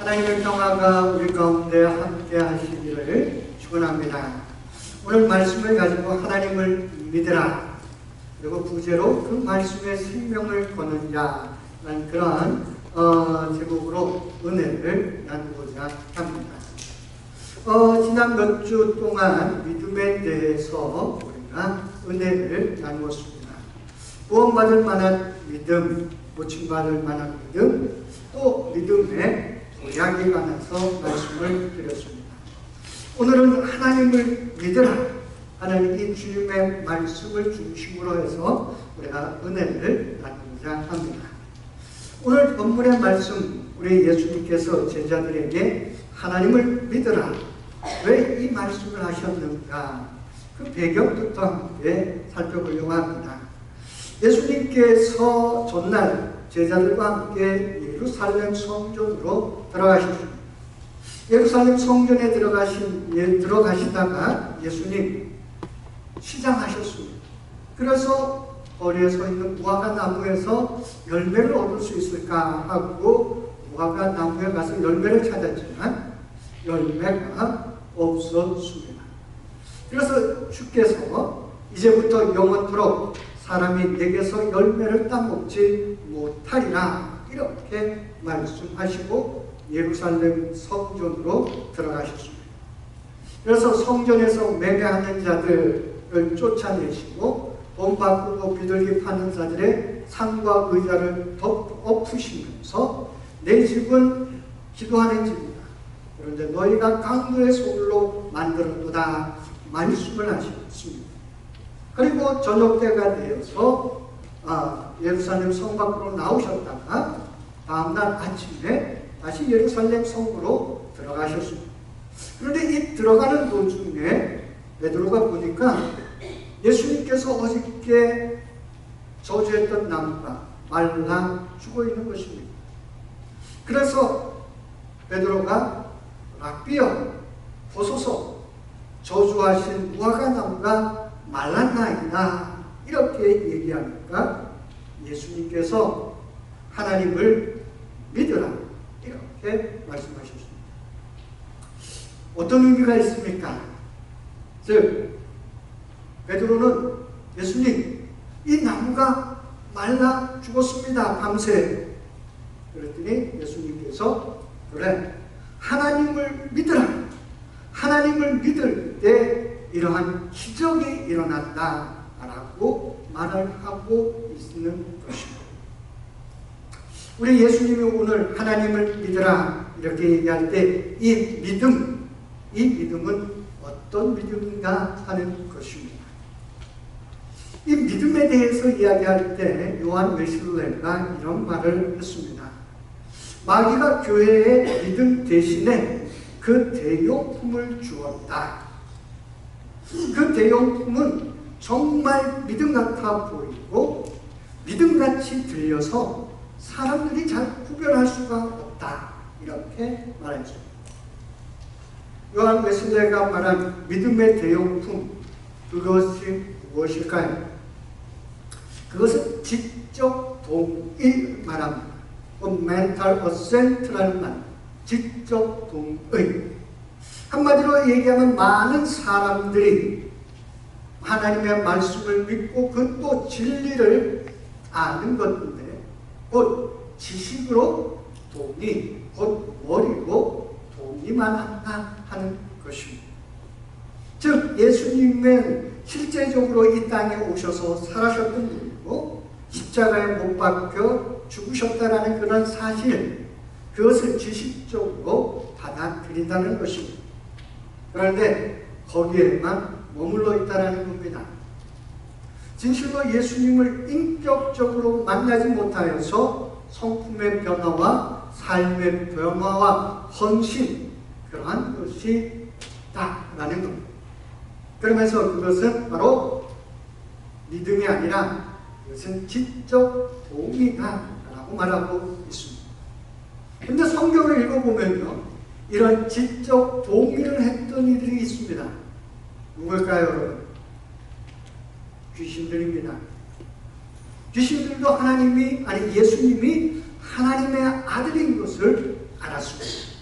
하나님의 평화가 우리 가운데 함께 하시기를 축원합니다. 오늘 말씀을 가지고 하나님을 믿으라, 그리고 부제로 그 말씀에 생명을 거는 자라는 그러한 제목으로 은혜를 나누고자 합니다. 지난 몇 주 동안 믿음에 대해서 우리가 은혜를 나누었습니다. 구원받을 만한 믿음, 고침받을 만한 믿음, 또 믿음의 도약에 관해서 말씀을 드렸습니다. 오늘은 하나님을 믿으라 하는 이 주님의 말씀을 중심으로 해서 우리가 은혜를 나누고자 합니다. 오늘 본문의 말씀, 우리 예수님께서 제자들에게 하나님을 믿으라, 왜 이 말씀을 하셨는가, 그 배경부터 함께 살펴보려고 합니다. 예수님께서 전날 제자들과 함께 예루살렘 성전으로 들어가셨습니다. 예루살렘 성전에 들어가시다가 예수님 시장하셨습니다. 그래서 거리에 서 있는 무화과 나무에서 열매를 얻을 수 있을까 하고 무화과 나무에 가서 열매를 찾았지만 열매가 없었습니다. 그래서 주께서 이제부터 영원토록 사람이 내게서 열매를 따먹지 못하리라, 이렇게 말씀하시고 예루살렘 성전으로 들어가셨습니다. 그래서 성전에서 매매하는 자들을 쫓아내시고 돈 바꾸고 비둘기 파는 자들의 상과 의자를 엎으시면서 내 집은 기도하는 집이다, 그런데 너희가 강도의 소굴로 만들었도다 말씀을 하셨습니다. 그리고 저녁 때가 되어서 예루살렘 성 밖으로 나오셨다가 다음날 아침에 다시 예루살렘 성으로 들어가셨습니다. 그런데 이 들어가는 도중에 베드로가 보니까 예수님께서 어저께 저주했던 나무가 말라 죽어 있는 것입니다. 그래서 베드로가 랍비여 보소서, 저주하신 무화과 나무가 말랐나이다, 이렇게 얘기하니까 예수님께서 하나님을 믿으라, 이렇게 말씀하셨습니다. 어떤 의미가 있습니까? 즉 베드로는 예수님, 이 나무가 말라 죽었습니다, 밤새. 그랬더니 예수님께서 그래, 하나님을 믿으라, 하나님을 믿을 때 이러한 기적이 일어난다 라고 말을 하고 있는 것입니다. 우리 예수님이 오늘 하나님을 믿으라 이렇게 얘기할 때 이 믿음은 어떤 믿음인가 하는 것입니다. 이 믿음에 대해서 이야기할 때 요한 웨슬레가 이런 말을 했습니다. 마귀가 교회에 믿음 대신에 그 대용품을 주었다. 그 대용품은 정말 믿음 같아 보이고 믿음같이 들려서 사람들이 잘 구별할 수가 없다, 이렇게 말했습니다. 요한 웨슬레가 말한 믿음의 대용품, 그것이 무엇일까요? 그것은 지적 동의 말합니다. mental assent라는 말, 지적 동의. 한마디로 얘기하면 많은 사람들이 하나님의 말씀을 믿고 그 또 진리를 아는 것인데, 곧 지식으로 동의, 곧 머리로 동의만 한다 하는 것입니다. 즉 예수님은 실제적으로 이 땅에 오셔서 살아셨던 분이고 십자가에 못 박혀 죽으셨다라는 그런 사실, 그것을 지식적으로 받아들인다는 것입니다. 그런데 거기에만 머물러 있다는 겁니다. 진실로 예수님을 인격적으로 만나지 못하여서 성품의 변화와 삶의 변화와 헌신, 그러한 것이 있다라는 겁니다. 그러면서 그것은 바로 믿음이 아니라 그것은 지적 동의다라고 말하고 있습니다. 그런데 성경을 읽어보면요, 이런 지적 동의를 했던 이들이 있습니다. 누굴까요, 여러분? 귀신들입니다. 귀신들도 예수님이 하나님의 아들인 것을 알았습니다.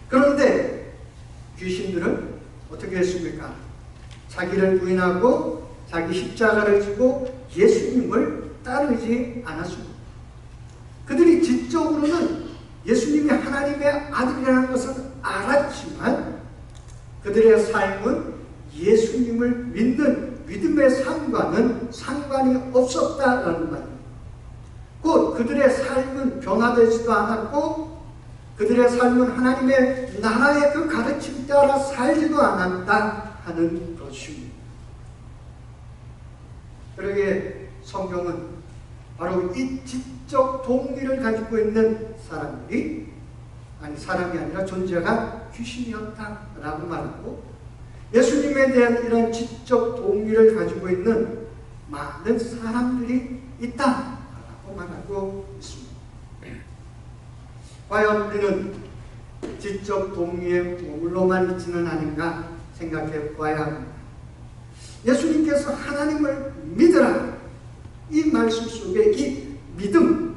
그런데 귀신들은 어떻게 했습니까? 자기를 부인하고 자기 십자가를 지고 예수님을 따르지 않았습니다. 그들이 지적으로는 예수님이 하나님의 아들이라는 것은 알았지만 그들의 삶은 예수님을 믿는 믿음의 삶과는 상관이 없었다라는 말입니다. 곧 그들의 삶은 변화되지도 않았고 그들의 삶은 하나님의 나라의 그 가르침 따라 살지도 않았다 하는 것입니다. 그러기에 성경은 바로 이 지적 동의를 가지고 있는 사람들이 사람이 아니라 존재가 귀신이었다라고 말하고 예수님에 대한 이런 지적 동의를 가지고 있는 많은 사람들이 있다라고 말하고 있습니다. 과연 우리는 지적 동의에 머물러만 있지는 않은가 생각해 보아야 합니다. 예수님께서 하나님을 믿으라 이 말씀 속에 이 믿음,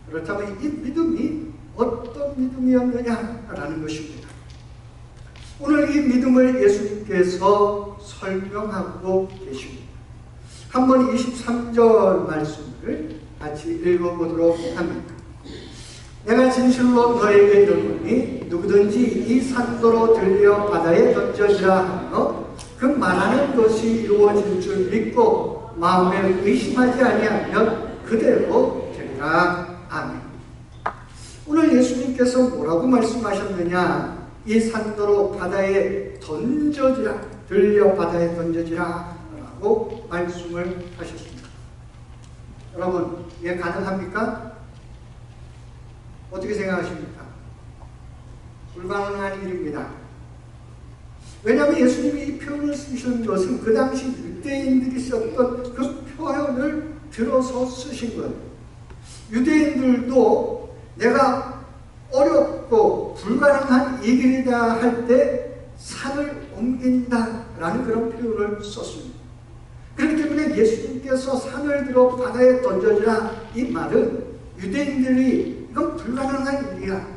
그렇다면 이 믿음이 어떤 믿음이었느냐라는 것입니다. 오늘 이 믿음을 예수님께서 설명하고 계십니다. 한번 23절 말씀을 같이 읽어보도록 합니다. 내가 진실로 너에게 이르노니 누구든지 이 산도로 들려 바다에 던져지라 하며 그 말하는 것이 이루어질 줄 믿고 마음에 의심하지 아니하면 그대로 되리라. 아멘. 오늘 예수님께서 뭐라고 말씀하셨느냐? 이 산도로 바다에 던져지라, 들려 바다에 던져지라 라고 말씀을 하셨습니다. 여러분, 이게 가능합니까? 어떻게 생각하십니까? 불가능한 일입니다. 왜냐하면 예수님이 이 표현을 쓰신 것은 그 당시 유대인들이 썼던 그 표현을 들어서 쓰신 거예요. 유대인들도 내가 어렵고 불가능한 일이다 할 때 산을 옮긴다라는 그런 표현을 썼습니다. 그렇기 때문에 예수님께서 산을 들어 바다에 던져지라 이 말은 유대인들이 이건 불가능한 일이야,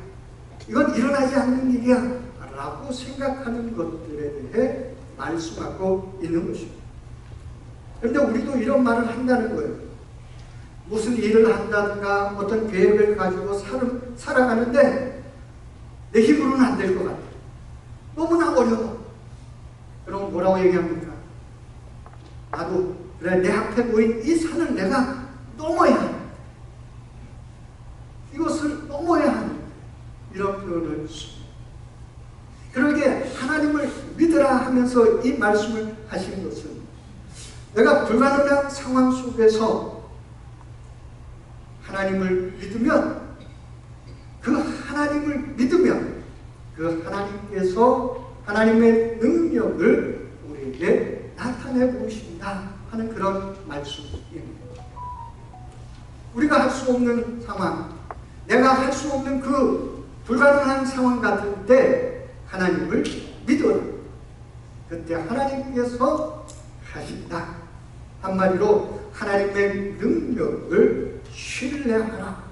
이건 일어나지 않는 일이야 라고 생각하는 것들에 대해 말씀하고 있는 것입니다. 그런데 우리도 이런 말을 한다는 거예요. 무슨 일을 한다든가 어떤 계획을 가지고 살아가는데 내 힘으로는 안 될 것 같아. 너무나 어려워. 그럼 뭐라고 얘기합니까? 나도 그래, 내 앞에 보인 이 산을 내가 넘어야 해. 이것을 넘어야 하는 이런 표현을 씁니다. 그러기에 하나님을 믿으라 하면서 이 말씀을 하신 것은 내가 불가능한 상황 속에서 하나님을 믿으면 그 하나님을 믿으면 그 하나님께서 하나님의 능력을 우리에게 나타내 보신다 하는 그런 말씀입니다. 우리가 할 수 없는 상황, 내가 할 수 없는 그 불가능한 상황 같은 때 하나님을 믿어라. 그때 하나님께서 하신다. 한마디로 하나님의 능력을 신뢰하라.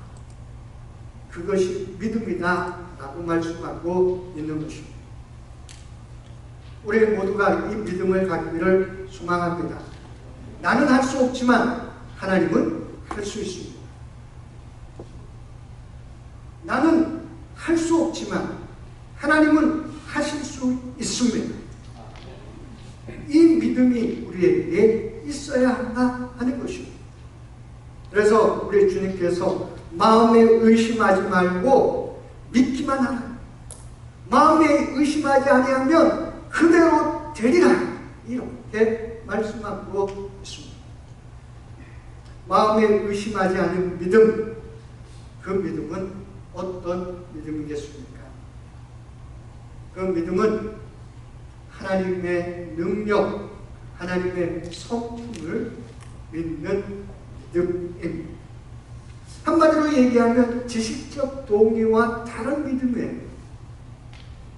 그것이 믿음이다 라고 말씀하고 있는 것입니다. 우리 모두가 이 믿음을 갖기를 소망합니다. 나는 할 수 없지만 하나님은 할 수 있습니다. 나는 할 수 없지만 하나님은 하실 수 있습니다. 이 믿음이 우리에게 있어야 한다 하는 것입니다. 그래서 우리 주님께서 마음에 의심하지 말고 믿기만 하라. 마음에 의심하지 아니하면 그대로 되리라. 이렇게 말씀하고 있습니다. 마음에 의심하지 않은 믿음, 그 믿음은 어떤 믿음이겠습니까? 그 믿음은 하나님의 능력, 하나님의 성품을 믿는 믿음입니다. 한마디로 얘기하면 지식적 동의와 다른 믿음이에요.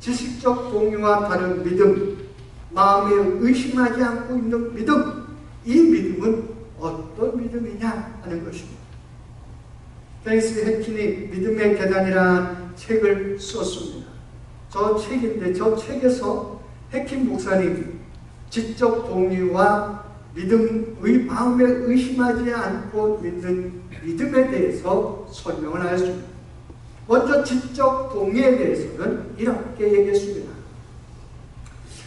지식적 동의와 다른 믿음, 마음에 의심하지 않고 있는 믿음, 이 믿음은 어떤 믿음이냐 하는 것입니다. 케니스 해킨이 믿음의 계단이라는 책을 썼습니다. 저 책인데 저 책에서 해킴 목사님 지적 동의와 믿음의 마음에 의심하지 않고 믿는 믿음에 대해서 설명을 하였습니다. 먼저 지적 동의에 대해서는 이렇게 얘기했습니다.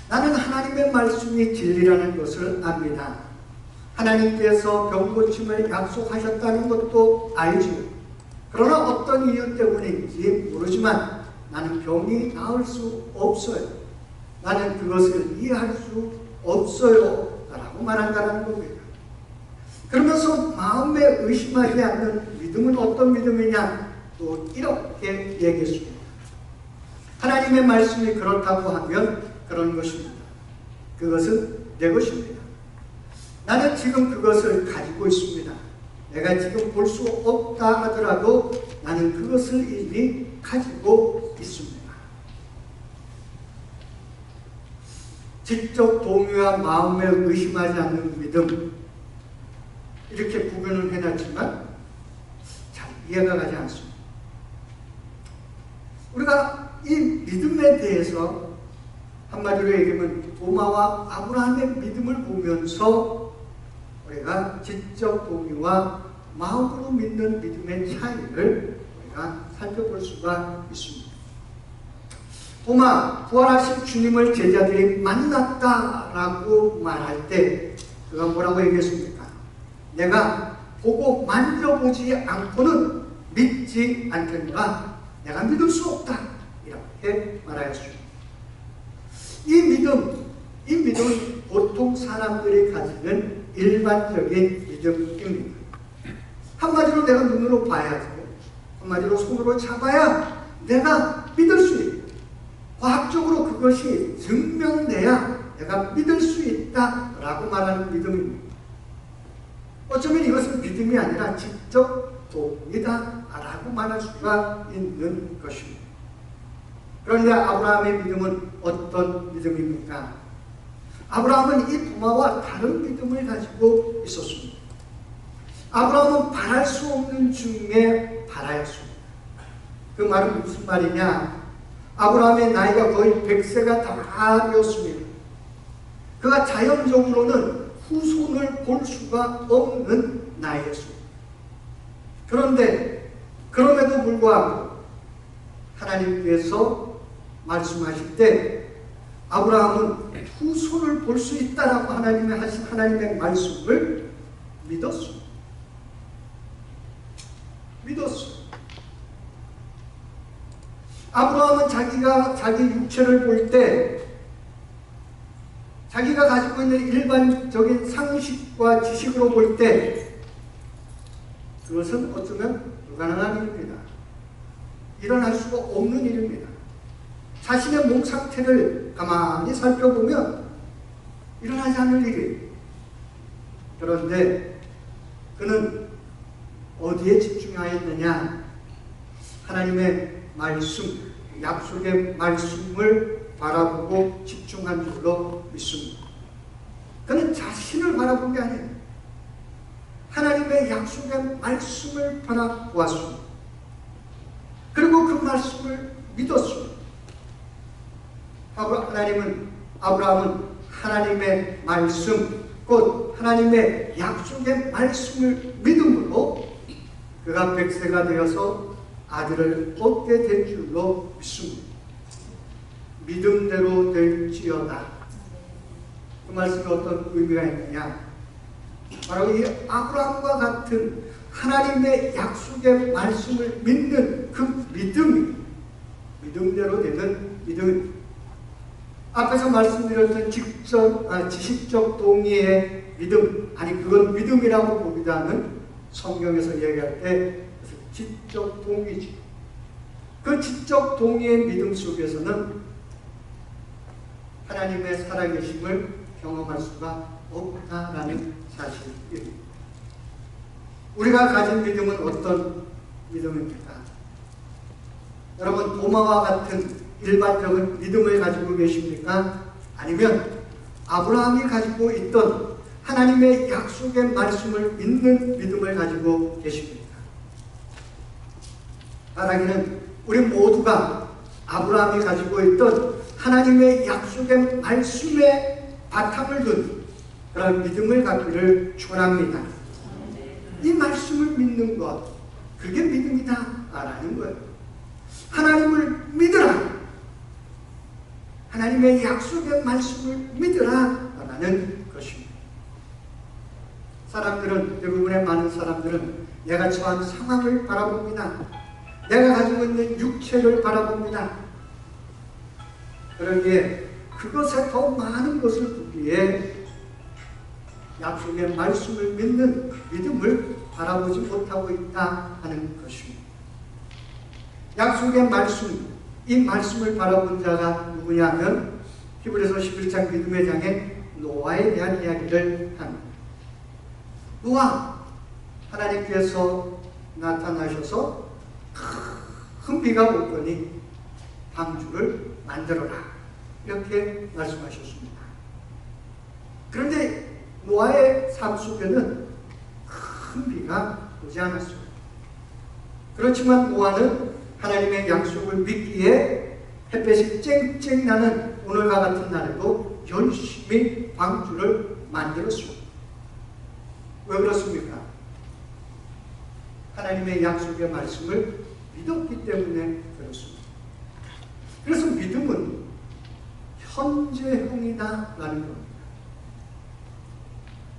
나는 하나님의 말씀이 진리라는 것을 압니다. 하나님께서 병 고침을 약속하셨다는 것도 알지요. 그러나 어떤 이유 때문인지 모르지만 나는 병이 나을 수 없어요. 나는 그것을 이해할 수 없어요 라고 말한다는 겁니다. 그러면서 마음에 의심하지 않는 믿음은 어떤 믿음이냐, 또 이렇게 얘기했습니다. 하나님의 말씀이 그렇다고 하면 그런 것입니다. 그것은 내 것입니다. 나는 지금 그것을 가지고 있습니다. 내가 지금 볼 수 없다 하더라도 나는 그것을 이미 가지고 있습니다. 지적 동의와 마음에 의심하지 않는 믿음, 이렇게 구분을 해놨지만 잘 이해가 가지 않습니다. 우리가 이 믿음에 대해서 한마디로 얘기하면 도마와 아브라함의 믿음을 보면서 우리가 지적 동의와 마음으로 믿는 믿음의 차이를 우리가 살펴볼 수가 있습니다. 도마, 부활하신 주님을 제자들이 만났다라고 말할 때 그가 뭐라고 얘기했습니까? 내가 보고 만져보지 않고는 믿지 않겠노라. 내가 믿을 수 없다. 이렇게 말하였습니다. 이 믿음은 보통 사람들이 가지는 일반적인 믿음입니다. 한마디로 내가 눈으로 봐야지, 한마디로 손으로 잡아야 내가 믿을 수 있다. 과학적으로 그것이 증명돼야 내가 믿을 수 있다라고 말하는 믿음입니다. 어쩌면 이것은 믿음이 아니라 지적 동의다라고 말할 수가 있는 것입니다. 그런데 아브라함의 믿음은 어떤 믿음입니까? 아브라함은 이 도마와 다른 믿음을 가지고 있었습니다. 아브라함은 바랄 수 없는 중에 바라였습니다. 그 말은 무슨 말이냐? 아브라함의 나이가 거의 100세가 다 되었습니다. 그가 자연적으로는 후손을 볼 수가 없는 나이였습니다. 그런데 그럼에도 불구하고 하나님께서 말씀하실 때 아브라함은 후손을 볼 수 있다라고 하나님의 하신 하나님의 말씀을 믿었습니다. 아브라함은 자기 육체를 볼 때 자기가 가지고 있는 일반적인 상식과 지식으로 볼 때 그것은 어쩌면 불가능한 일입니다. 일어날 수가 없는 일입니다. 자신의 몸 상태를 가만히 살펴보면 일어나지 않을 일이에요. 그런데 그는 어디에 집중하였느냐? 하나님의 말씀, 약속의 말씀을 바라보고 집중한 줄로 믿습니다. 그는 자신을 바라본 게 아니에요. 하나님의 약속의 말씀을 바라보았습니다. 그리고 그 말씀을 믿었습니다. 아브라함은 하나님의 말씀, 곧 하나님의 약속의 말씀을 믿음으로 그가 100세가 되어서 아들을 얻게 된 줄로 믿습니다. 믿음대로 될지어다. 그 말씀이 어떤 의미가 있느냐? 바로 이 아브라함과 같은 하나님의 약속의 말씀을 믿는 그 믿음이 믿음대로 되는 믿음입니다. 앞에서 말씀드렸던 지식적 동의의 믿음, 아니 그건 믿음이라고 보기보다는 성경에서 얘기할 때 지적 동의지. 그 지적 동의의 믿음 속에서는 하나님의 살아계심을 경험할 수가 없다라는 사실입니다. 우리가 가진 믿음은 어떤 믿음입니까? 여러분, 도마와 같은 일반적인 믿음을 가지고 계십니까? 아니면 아브라함이 가지고 있던 하나님의 약속의 말씀을 믿는 믿음을 가지고 계십니까? 바라기는 우리 모두가 아브라함이 가지고 있던 하나님의 약속의 말씀에 바탕을 둔 그런 믿음을 갖기를 축원합니다. 이 말씀을 믿는 것, 그게 믿음이다라는 거예요. 하나님을 믿으라. 하나님의 약속의 말씀을 믿으라라는 것입니다. 사람들은, 대부분의 많은 사람들은 내가 처한 상황을 바라봅니다. 내가 가지고 있는 육체를 바라봅니다. 그러기에 그것에 더 많은 것을 두기에 약속의 말씀을 믿는 믿음을 바라보지 못하고 있다 하는 것입니다. 약속의 말씀, 이 말씀을 바라본 자가 누구냐면 히브리서 11장 믿음의 장에 노아에 대한 이야기를 합니다. 노아, 하나님께서 나타나셔서 큰 비가 올 거니 방주를 만들어라, 이렇게 말씀하셨습니다. 그런데 노아의 삶 속에는 큰 비가 오지 않았어요. 그렇지만 노아는 하나님의 약속을 믿기에 햇볕이 쨍쨍 나는 오늘과 같은 날에도 열심히 방주를 만들었습니다. 왜 그렇습니까? 하나님의 약속의 말씀을 믿었기 때문에 그렇습니다. 그래서 믿음은 현재형이다라는 겁니다.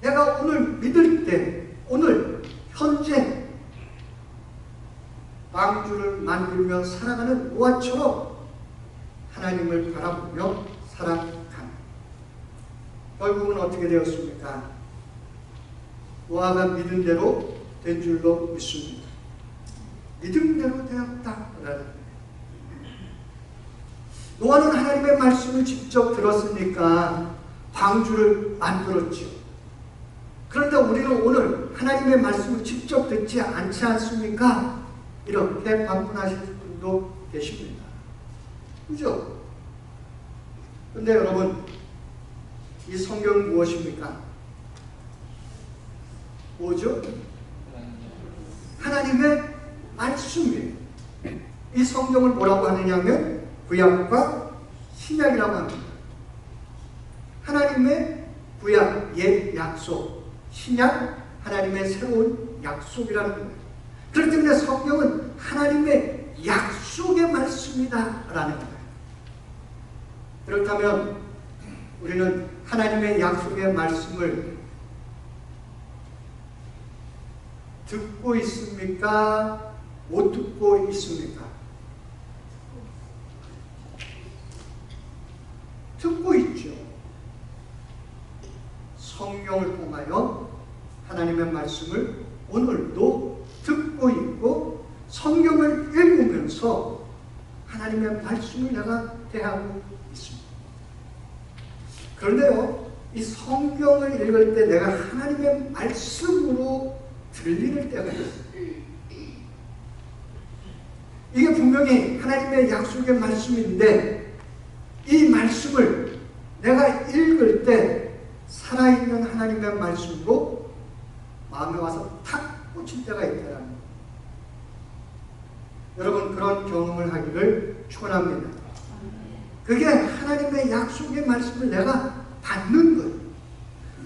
내가 오늘 믿을 때, 오늘 현재 방주를 만들며 살아가는 노아처럼 하나님을 바라보며 살아갑니다. 결국은 어떻게 되었습니까? 노아가 믿은 대로 된 줄로 믿습니다. 믿음대로 되었다라는 노아는 하나님의 말씀을 직접 들었으니까 방주를 만들었죠. 그런데 우리는 오늘 하나님의 말씀을 직접 듣지 않지 않습니까? 이렇게 반문하실 분도 계십니다. 그죠? 근데 여러분, 이 성경은 무엇입니까? 뭐죠? 하나님의 말씀이에요. 이 성경을 뭐라고 하느냐면 구약과 신약이라고 합니다. 하나님의 구약, 옛 약속, 신약, 하나님의 새로운 약속이라는 거예요. 그렇기 때문에 성경은 하나님의 약속의 말씀이다라는 거예요. 그렇다면 우리는 하나님의 약속의 말씀을 듣고 있습니까? 못 듣고 있습니까? 듣고 있죠. 성경을 통하여 하나님의 말씀을 오늘도 듣고 있고 성경을 읽으면서 하나님의 말씀을 내가 대하고 있습니다. 그런데요, 이 성경을 읽을 때 내가 하나님의 말씀으로 들리는 때가 있어요. 이게 분명히 하나님의 약속의 말씀인데 이 말씀을 내가 읽을 때 살아있는 하나님의 말씀으로 마음에 와서 탁 꽂힌 때가 있다는 거예요. 여러분, 그런 경험을 하기를 축원합니다. 그게 하나님의 약속의 말씀을 내가 받는 거예요.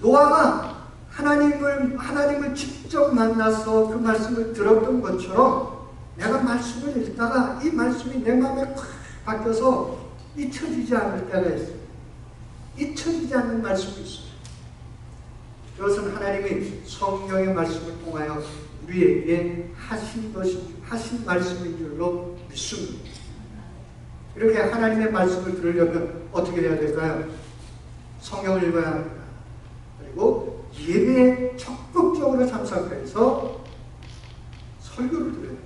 노아가 하나님을 직접 만나서 그 말씀을 들었던 것처럼 내가 말씀을 읽다가 이 말씀이 내 마음에 팍 바뀌어서 잊혀지지 않을 때가 있어요. 잊혀지지 않는 말씀이 있어요. 그것은 하나님이 성령의 말씀을 통하여 우리에게 하신 말씀인 줄로 믿습니다. 이렇게 하나님의 말씀을 들으려면 어떻게 해야 될까요? 성경을 읽어야 합니다. 그리고 예배에 적극적으로 참석해서 설교를 들어야 합니다.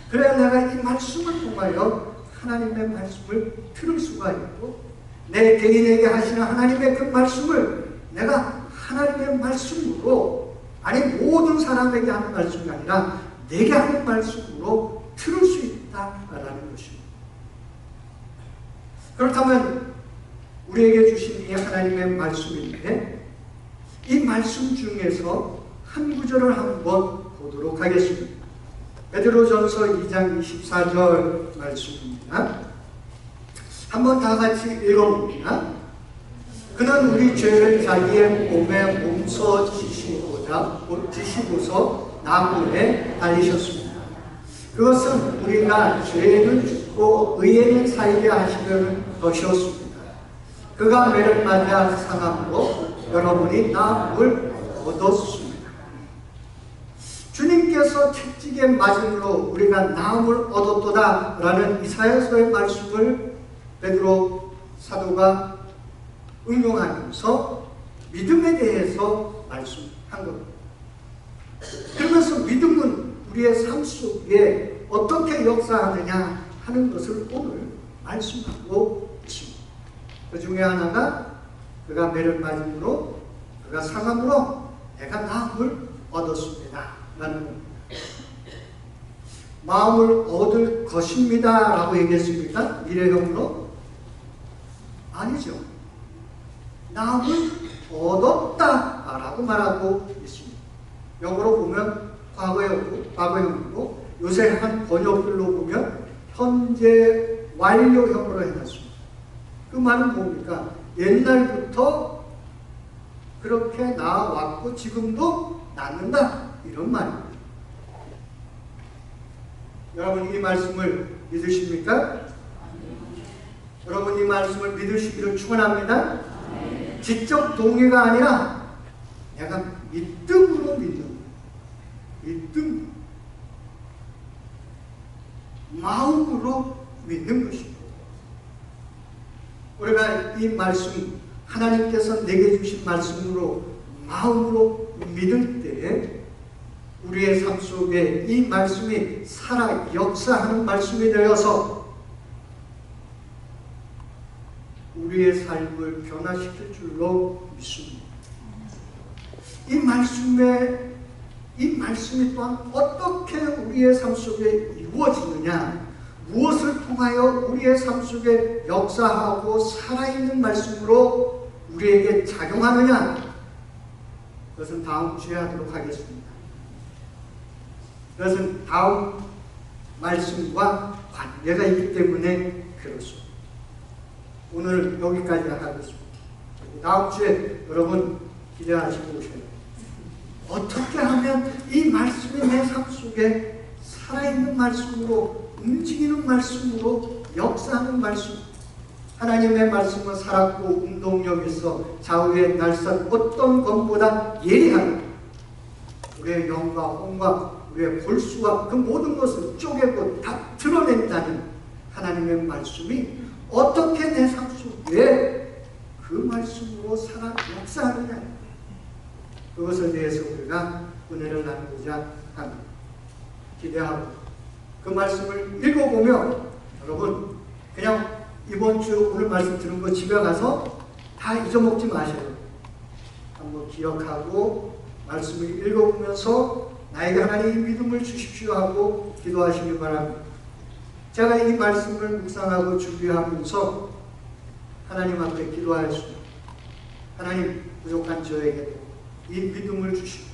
그래야 내가 이 말씀을 통하여 하나님의 말씀을 들을 수가 있고 내 개인에게 하시는 하나님의 그 말씀을 내가 하나님의 말씀으로, 아니 모든 사람에게 하는 말씀이 아니라 내게 하는 말씀으로 들을 수 있다라는 것입니다. 그렇다면 우리에게 주신 이 하나님의 말씀인데 이 말씀 중에서 한 구절을 한번 보도록 하겠습니다. 베드로전서 2장 24절 말씀입니다. 한번 다 같이 읽어봅니다. 그는 우리 죄를 자기의 몸에 몸소 지시고서 나무에 달리셨습니다. 그것은 우리가 죄는 죽고 의에는 살게 하시려는 것이었습니다. 그가 매를 맞아 상함으로 여러분이 나음을 얻었습니다. 주님께서 채찍에 맞음으로 우리가 나음을 얻었도다 라는 이사야서의 말씀을 베드로 사도가 응용하면서 믿음에 대해서 말씀한 겁니다. 그러면서 믿음은 우리의 삶 속에 어떻게 역사하느냐 하는 것을 오늘 말씀하고 있습니다. 그 중에 하나가 그가 매를 맞음으로 그가 상함으로 내가 나음을 얻었습니다 라는 겁니다. 마음을 얻을 것입니다 라고 얘기했습니까? 미래형으로? 아니죠. 나음을 얻었다 라고 말하고 있습니다. 영어로 보면 과거형이고 요새 한 번역들로 보면 현재 완료형으로 해놨습니다. 그 말은 뭡니까? 옛날부터 그렇게 나왔고 지금도 낫는다 이런 말입니다. 여러분 이 말씀을 믿으십니까? 여러분 이 말씀을 믿으시기를 축원합니다. 지적 동의가 아니라 내가 믿음으로 믿는 거예요. 믿음, 마음으로 믿는 것입니다. 우리가 이 말씀 하나님께서 내게 주신 말씀으로 마음으로 믿을 때 우리의 삶 속에 이 말씀이 살아 역사하는 말씀이 되어서 우리의 삶을 변화시킬 줄로 믿습니다. 이 말씀이 또한 어떻게 우리의 삶 속에 이루어지느냐, 무엇을 통하여 우리의 삶 속에 역사하고 살아있는 말씀으로 우리에게 작용하느냐, 그것은 다음 주에 하도록 하겠습니다. 그것은 다음 말씀과 관계가 있기 때문에 그렇습니다. 오늘 여기까지 하겠습니다. 다음 주에 여러분 기대하시고 오셔야 돼요. 어떻게 하면 이 말씀이 내 삶 속에 살아있는 말씀으로, 움직이는 말씀으로, 역사하는 말씀. 하나님의 말씀은 살았고 운동력 있어 좌우의 날선 어떤 것보다 예리하다. 우리의 영과 혼과 우리의 볼수와 그 모든 것을 쪼개고 다 드러낸다는 하나님의 말씀이 어떻게 내 삶 속에 그 말씀으로 살아 역사하느냐, 그것에 대해서 우리가 은혜를 나누고자 합니다. 기대하고 그 말씀을 읽어보면 여러분 그냥 이번 주 오늘 말씀 들은 거 집에 가서 다 잊어먹지 마셔요. 한번 기억하고 말씀을 읽어보면서 나에게 하나님 믿음을 주십시오 하고 기도하시기 바랍니다. 제가 이 말씀을 묵상하고 준비하면서 하나님 앞에 기도하였습니다. 하나님, 부족한 저에게도 이 믿음을 주시고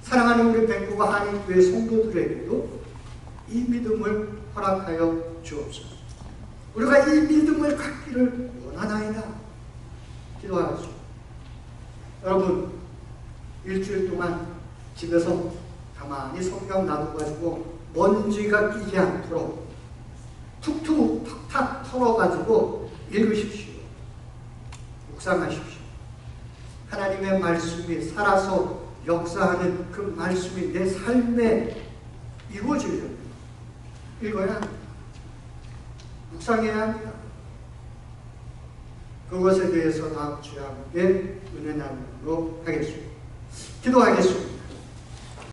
사랑하는 우리 밴쿠버 한인교회 성도들에게도 이 믿음을 허락하여 주옵소서. 우리가 이 믿음을 갖기를 원하나이다 기도하였습니다. 여러분, 일주일 동안 집에서 가만히 성경 놔둬가지고 먼지가 끼지 않도록 툭툭 탁탁 털어가지고 읽으십시오. 묵상하십시오. 하나님의 말씀이 살아서 역사하는 그 말씀이 내 삶에 이루어지려면 읽어야 합니다. 묵상해야 합니다. 그것에 대해서 다음 주에 함께 은혜 나누도록 하겠습니다. 기도하겠습니다.